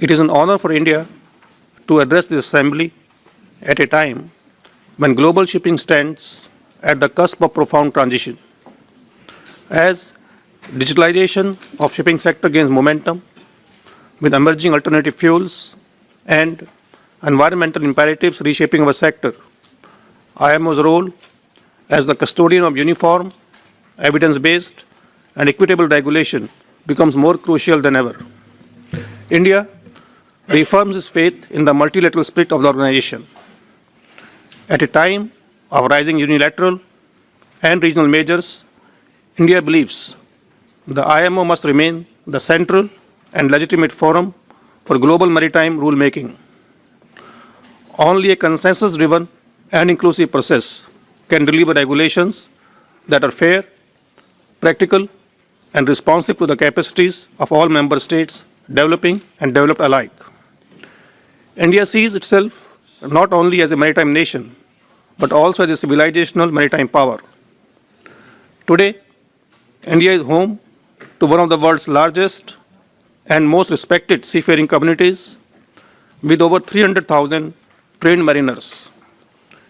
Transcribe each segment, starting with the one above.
It is an honor for India to address this assembly at a time when global shipping stands at the cusp of profound transition. As digitalization of shipping sector gains momentum with emerging alternative fuels and environmental imperatives reshaping our sector, IMO's role as the custodian of uniform, evidence-based, and equitable regulation becomes more crucial than ever. India reaffirms its faith in the multilateral spirit of the organization. At a time of rising unilateral and regional measures, India believes the IMO must remain the central and legitimate forum for global maritime rulemaking. Only a consensus-driven and inclusive process can deliver regulations that are fair, practical, and responsive to the capacities of all member states, developing and developed alike. India sees itself not only as a maritime nation, but also as a civilizational maritime power. Today, India is home to one of the world's largest and most respected seafaring communities, with over 300,000 trained mariners,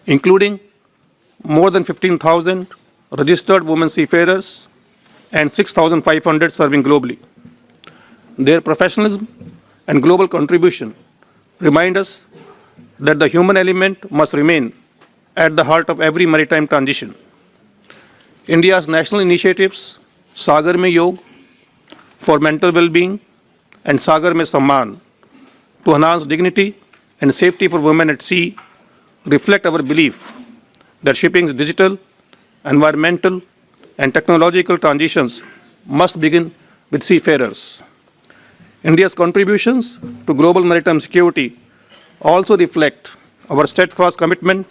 including more than 15,000 registered women seafarers and 6,500 serving globally. Their professionalism and global contribution remind us that the human element must remain at the heart of every maritime transition. India's national initiatives, Sagar Mein Yog for mental well-being and Sagar Mein Samman to enhance dignity and safety for women at sea, reflect our belief that shipping's digital, environmental, and technological transitions must begin with seafarers. India's contributions to global maritime security also reflect our steadfast commitment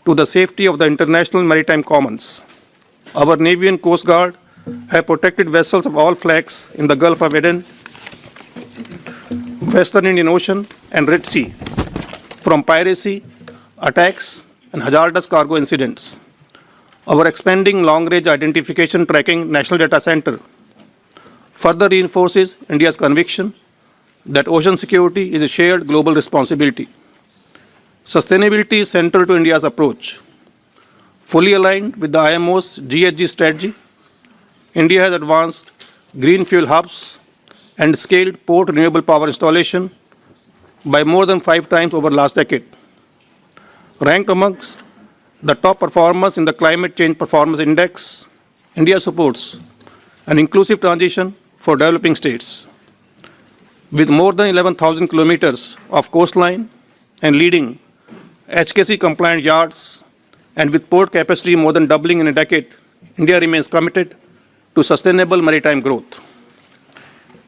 to the safety of the international maritime commons. Our Navy and Coast Guard have protected vessels of all flags in the Gulf of Aden, Western Indian Ocean, and Red Sea from piracy, attacks, and hazardous cargo incidents. Our expanding long-range identification tracking National Data Center further reinforces India's conviction that ocean security is a shared global responsibility. Sustainability is central to India's approach. Fully aligned with the IMO's GHG strategy, India has advanced green fuel hubs and scaled port renewable power installation by more than 5 times over the last decade. Ranked amongst the top performers in the Climate Change Performance Index, India supports an inclusive transition for developing states. With more than 11,000 kilometers of coastline and leading HKC-compliant yards, and with port capacity more than doubling in a decade, India remains committed to sustainable maritime growth.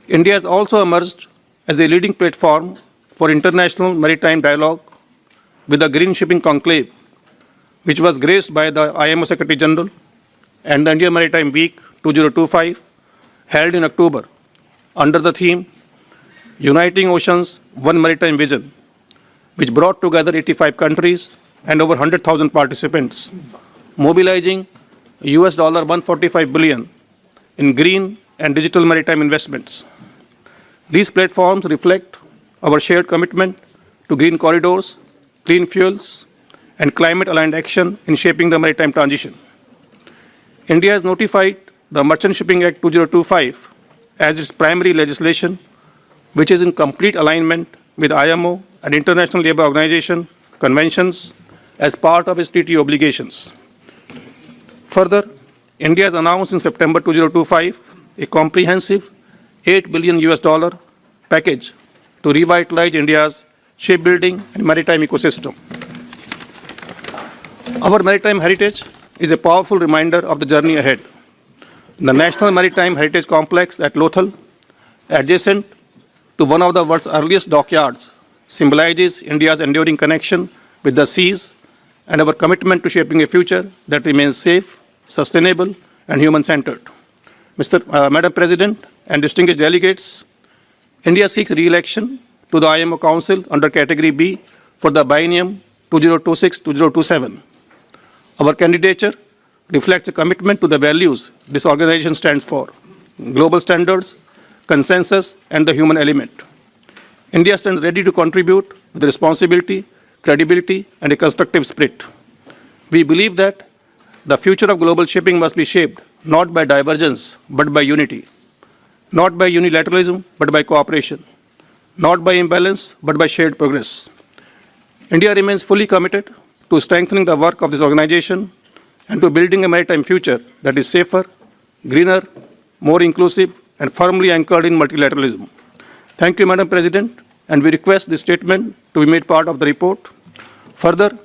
India has also emerged as a leading platform for international maritime dialogue with the Green Shipping Conclave, which was graced by the IMO Secretary General and the India Maritime Week 2025, held in October under the theme Uniting Oceans, One Maritime Vision, which brought together 85 countries and over 100,000 participants, mobilizing US $145 billion in green and digital maritime investments. These platforms reflect our shared commitment to green corridors, clean fuels, and climate-aligned action in shaping the maritime transition. India has notified the Merchant Shipping Act 2025 as its primary legislation, which is in complete alignment with IMO and International Labour Organization conventions as part of its treaty obligations. Further, India has announced in September 2025 a comprehensive $8 billion package to revitalize India's shipbuilding and maritime ecosystem. Our maritime heritage is a powerful reminder of the journey ahead. The National Maritime Heritage Complex at Lothal, adjacent to one of the world's earliest dockyards, symbolizes India's enduring connection with the seas and our commitment to shaping a future that remains safe, sustainable, and human-centered. Madam President and distinguished delegates, India seeks re-election to the IMO Council under Category B for the biennium 2026-2027. Our candidature reflects a commitment to the values this organization stands for: global standards, consensus, and the human element. India stands ready to contribute with responsibility, credibility, and a constructive spirit. We believe that the future of global shipping must be shaped not by divergence, but by unity, not by unilateralism, but by cooperation, not by imbalance, but by shared progress. India remains fully committed to strengthening the work of this organization and to building a maritime future that is safer, greener, more inclusive, and firmly anchored in multilateralism. Thank you, Madam President, and we request this statement to be made part of the report. Further,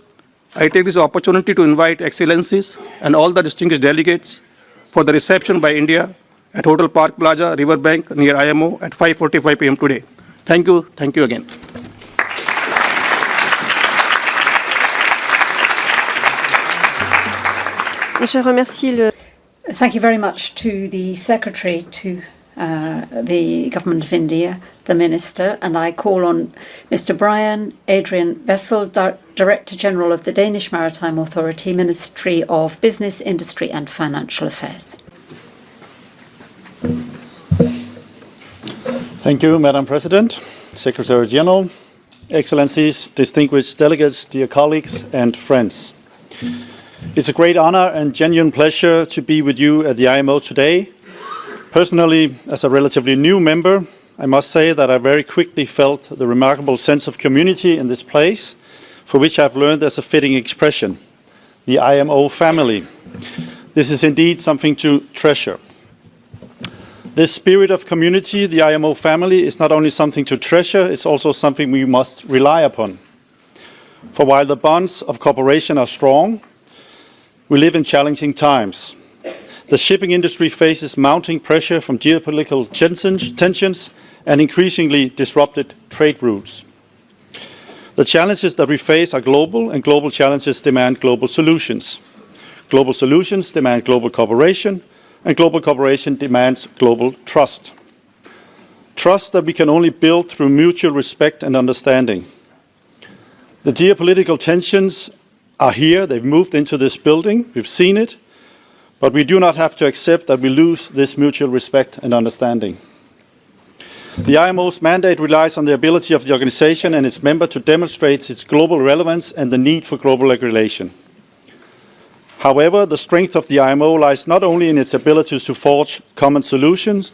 I take this opportunity to invite Excellencies and all the distinguished delegates for the reception by India at Hotel Park Plaza, Riverbank, near IMO at 5:45 p.m. today. Thank you. Thank you again. Thank you very much to the Secretary to the Government of India, the Minister, and I call on Mr. Brian Adrian Bessel, Director General of the Danish Maritime Authority, Ministry of Business, Industry and Financial Affairs. Thank you, Madam President, Secretary General, Excellencies, distinguished delegates, dear colleagues and friends. It's a great honor and genuine pleasure to be with you at the IMO today. Personally, as a relatively new member, I must say that I very quickly felt the remarkable sense of community in this place, for which I've learned as a fitting expression, the IMO family. This is indeed something to treasure. This spirit of community, the IMO family, is not only something to treasure, it's also something we must rely upon. For while the bonds of cooperation are strong, we live in challenging times. The shipping industry faces mounting pressure from geopolitical tensions and increasingly disrupted trade routes. The challenges that we face are global, and global challenges demand global solutions. Global solutions demand global cooperation, and global cooperation demands global trust. Trust that we can only build through mutual respect and understanding. The geopolitical tensions are here, they've moved into this building, we've seen it, but we do not have to accept that we lose this mutual respect and understanding. The IMO's mandate relies on the ability of the organization and its members to demonstrate its global relevance and the need for global regulation. However, the strength of the IMO lies not only in its abilities to forge common solutions,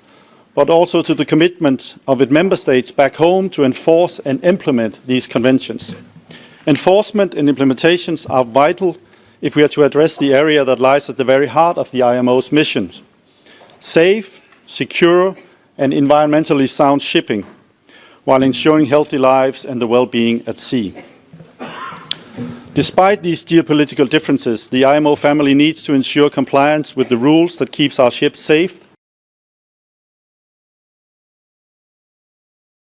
but also to the commitment of its member states back home to enforce and implement these conventions. Enforcement and implementations are vital if we are to address the area that lies at the very heart of the IMO's missions: safe, secure, and environmentally sound shipping, while ensuring healthy lives and the well-being at sea. Despite these geopolitical differences, the IMO family needs to ensure compliance with the rules that keeps our ships safe